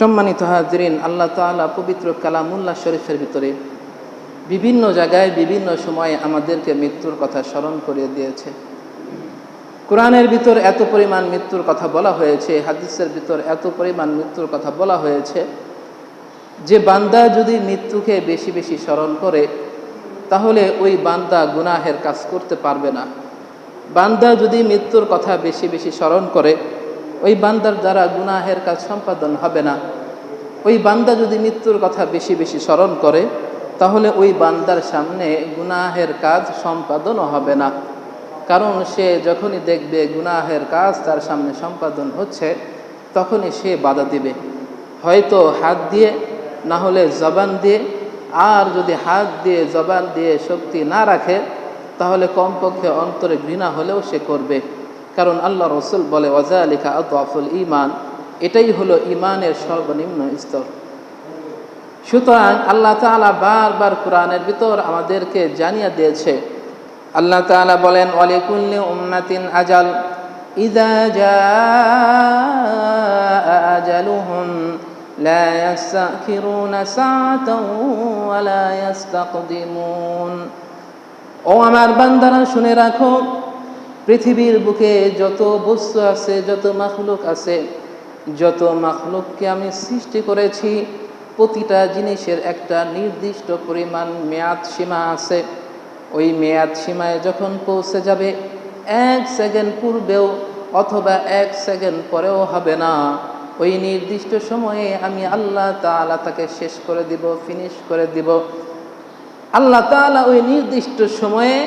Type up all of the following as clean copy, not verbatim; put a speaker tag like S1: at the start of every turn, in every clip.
S1: সম্মানিত হাজরিন, আল্লাহ তাআলা পবিত্র কালামুল্লাহ শরীফের ভিতরে বিভিন্ন জায়গায় বিভিন্ন সময়ে আমাদেরকে মৃত্যুর কথা স্মরণ করিয়ে দিয়েছে। কোরআনের ভিতর এত পরিমাণ মৃত্যুর কথা বলা হয়েছে, হাদিসের ভিতর এত পরিমাণ মৃত্যুর কথা বলা হয়েছে যে বান্দা যদি মৃত্যুকে বেশি বেশি স্মরণ করে তাহলে ওই বান্দা গুনাহের কাজ করতে পারবে না। বান্দা যদি মৃত্যুর কথা বেশি বেশি স্মরণ করে ওই বান্দার দ্বারা গুনাহের কাজ সম্পাদন হবে না। ওই বান্দা যদি মৃত্যুর কথা বেশি বেশি স্মরণ করে তাহলে ওই বান্দার সামনে গুনাহের কাজ সম্পাদনও হবে না। কারণ সে যখনই দেখবে গুনাহের কাজ তার সামনে সম্পাদন হচ্ছে তখনই সে বাধা দিবে, হয়তো হাত দিয়ে, না হলে জবান দিয়ে। আর যদি হাত দিয়ে জবান দিয়ে শক্তি না রাখে তাহলে কমপক্ষে অন্তরে ঘৃণা হলেও সে করবে। কারণ আল্লাহ রসুল বলে ওয়াযালিকা আদআফুল ঈমান, এটাই হলো ঈমানের সর্বনিম্ন স্তর। সুতরাং আল্লাহ তাআলা বারবার কোরআনের ভিতর আমাদেরকে জানিয়ে দিয়েছে। আল্লাহ তাআলা বলেন ওয়ালিকুল্লি উম্মাতিন আজাল ইযা জাআ আজালুহুম লা ইস্তাখিরুনা সাআতান ওয়া লা ইস্তাকদিমুন। ও আমার বান্দারা শুনে রাখো, পৃথিবীর বুকে যত বস্তু আছে, যত মাখলুক আছে, যত মাখলুককে আমি সৃষ্টি করেছি প্রতিটা জিনিসের একটা নির্দিষ্ট পরিমাণ মেয়াদ সীমা আছে। ওই মেয়াদ সীমায় যখন পৌঁছে যাবে 1 সেকেন্ড পূর্বেও অথবা 1 সেকেন্ড পরেও হবে না। ওই নির্দিষ্ট সময়ে আমি আল্লাহ তাআলা তাকে শেষ করে দিব, ফিনিশ করে দিব। আল্লাহ তাআলা ওই নির্দিষ্ট সময়ে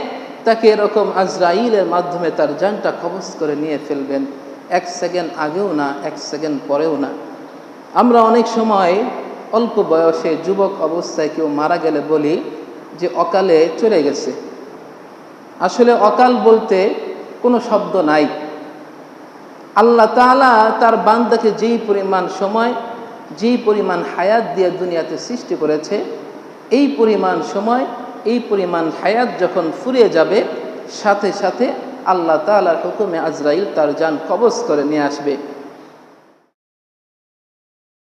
S1: তাকে এরকম আজরাইলের মাধ্যমে তার জানটা কবজ করে নিয়ে ফেলবেন। 1 সেকেন্ড আগেও না, 1 সেকেন্ড পরেও না। আমরা অনেক সময় অল্প বয়সে যুবক অবস্থায় কেউ মারা গেলে বলি যে অকালে চলে গেছে। আসলে অকাল বলতে কোনো শব্দ নাই। আল্লাহ তাআলা তার বান্দাকে যেই পরিমাণ সময়, যেই পরিমাণ হায়াত দিয়ে দুনিয়াতে সৃষ্টি করেছে, এই পরিমাণ সময়, এই পরিমাণ হায়াত যখন ফুরিয়ে যাবে সাথে সাথে আল্লাহ তাআলার হুকুমে আজরাইল তার জান কবজ করে নিয়ে আসবে।